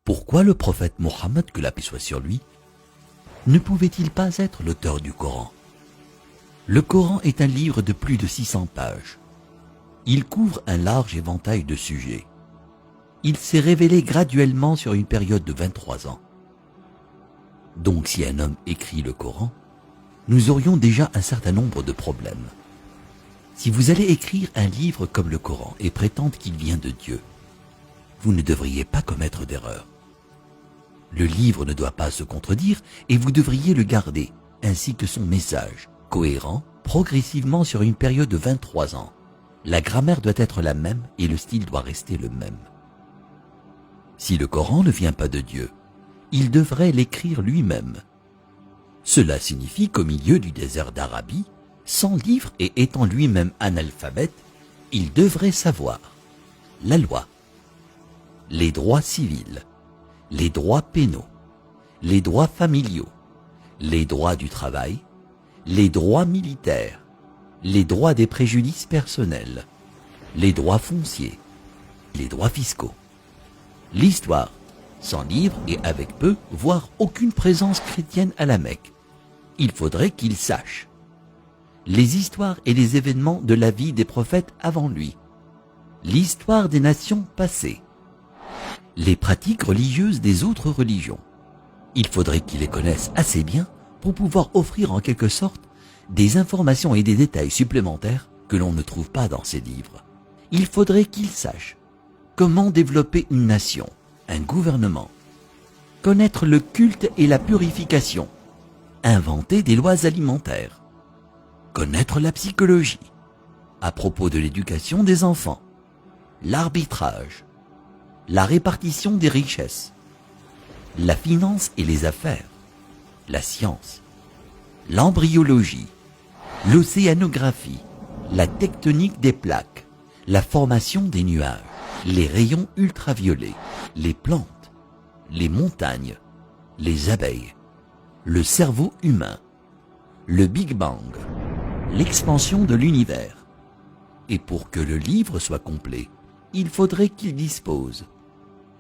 Pourquoi le prophète Mohammed, que la paix soit sur lui, ne pouvait-il pas être l'auteur du Coran? Le Coran est un livre de plus de 600 pages. Il couvre un large éventail de sujets. Il s'est révélé graduellement sur une période de 23 ans. Donc si un homme écrit le Coran, nous aurions déjà un certain nombre de problèmes. Si vous allez écrire un livre comme le Coran et prétendre qu'il vient de Dieu, vous ne devriez pas commettre d'erreur. Le livre ne doit pas se contredire et vous devriez le garder, ainsi que son message, cohérent, progressivement sur une période de 23 ans. La grammaire doit être la même et le style doit rester le même. Si le Coran ne vient pas de Dieu, il devrait l'écrire lui-même. Cela signifie qu'au milieu du désert d'Arabie, sans livre et étant lui-même analphabète, il devrait savoir la loi, les droits civils, les droits pénaux, les droits familiaux, les droits du travail, les droits militaires, les droits des préjudices personnels, les droits fonciers, les droits fiscaux, l'histoire, sans livre et avec peu, voire aucune présence chrétienne à la Mecque. Il faudrait qu'il sache les histoires et les événements de la vie des prophètes avant lui, l'histoire des nations passées, les pratiques religieuses des autres religions. Il faudrait qu'il les connaisse assez bien pour pouvoir offrir en quelque sorte des informations et des détails supplémentaires que l'on ne trouve pas dans ces livres. Il faudrait qu'il sache comment développer une nation, un gouvernement, connaître le culte et la purification, inventer des lois alimentaires, connaître la psychologie, à propos de l'éducation des enfants, l'arbitrage, la répartition des richesses, la finance et les affaires, la science, l'embryologie, l'océanographie, la tectonique des plaques, la formation des nuages, les rayons ultraviolets, les plantes, les montagnes, les abeilles, le cerveau humain, le Big Bang, l'expansion de l'univers. Et pour que le livre soit complet, il faudrait qu'il dispose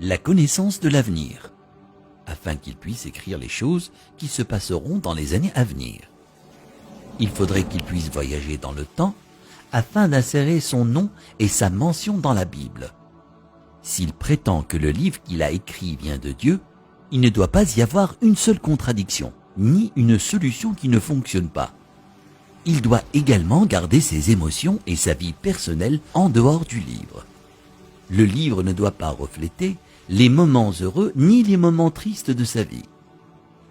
la connaissance de l'avenir, afin qu'il puisse écrire les choses qui se passeront dans les années à venir. Il faudrait qu'il puisse voyager dans le temps, afin d'insérer son nom et sa mention dans la Bible. S'il prétend que le livre qu'il a écrit vient de Dieu, il ne doit pas y avoir une seule contradiction, ni une solution qui ne fonctionne pas. Il doit également garder ses émotions et sa vie personnelle en dehors du livre. Le livre ne doit pas refléter les moments heureux ni les moments tristes de sa vie.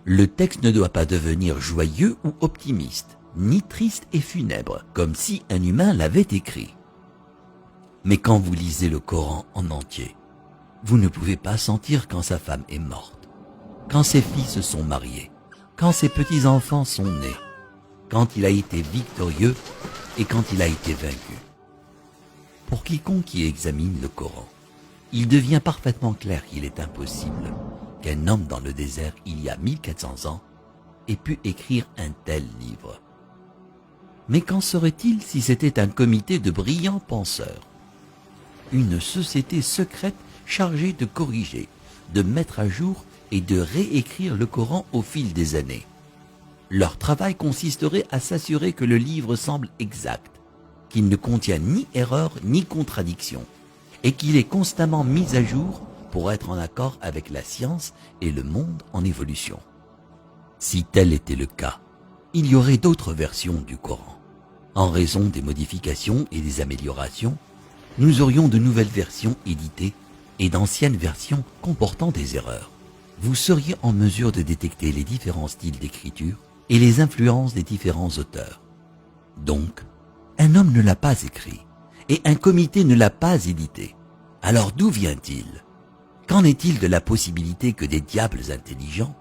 Le texte ne doit pas devenir joyeux ou optimiste, ni triste et funèbre, comme si un humain l'avait écrit. Mais quand vous lisez le Coran en entier, vous ne pouvez pas sentir quand sa femme est morte, quand ses filles se sont mariées, quand ses petits-enfants sont nés, quand il a été victorieux et quand il a été vaincu. Pour quiconque qui examine le Coran, il devient parfaitement clair qu'il est impossible qu'un homme dans le désert il y a 1400 ans ait pu écrire un tel livre. Mais qu'en serait-il si c'était un comité de brillants penseurs, une société secrète chargée de corriger, de mettre à jour et de réécrire le Coran au fil des années? Leur travail consisterait à s'assurer que le livre semble exact, qu'il ne contient ni erreur ni contradiction, et qu'il est constamment mis à jour pour être en accord avec la science et le monde en évolution. Si tel était le cas, il y aurait d'autres versions du Coran. En raison des modifications et des améliorations, nous aurions de nouvelles versions éditées et d'anciennes versions comportant des erreurs. Vous seriez en mesure de détecter les différents styles d'écriture et les influences des différents auteurs. Donc, un homme ne l'a pas écrit et un comité ne l'a pas édité. Alors d'où vient-il? Qu'en est-il de la possibilité que des diables intelligents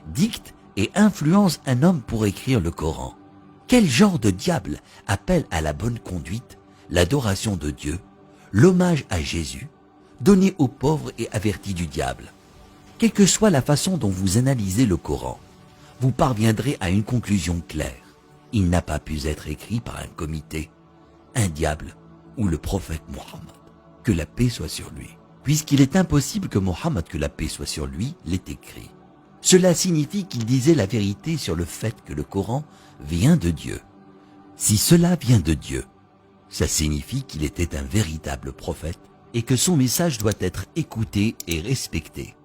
dictent et influencent un homme pour écrire le Coran? Quel genre de diable appelle à la bonne conduite, l'adoration de Dieu, l'hommage à Jésus, donné aux pauvres et averti du diable? Quelle que soit la façon dont vous analysez le Coran, vous parviendrez à une conclusion claire. Il n'a pas pu être écrit par un comité, un diable ou le prophète Mohammed, que la paix soit sur lui, puisqu'il est impossible que Mohammed, que la paix soit sur lui, l'ait écrit. Cela signifie qu'il disait la vérité sur le fait que le Coran vient de Dieu. Si cela vient de Dieu, ça signifie qu'il était un véritable prophète et que son message doit être écouté et respecté.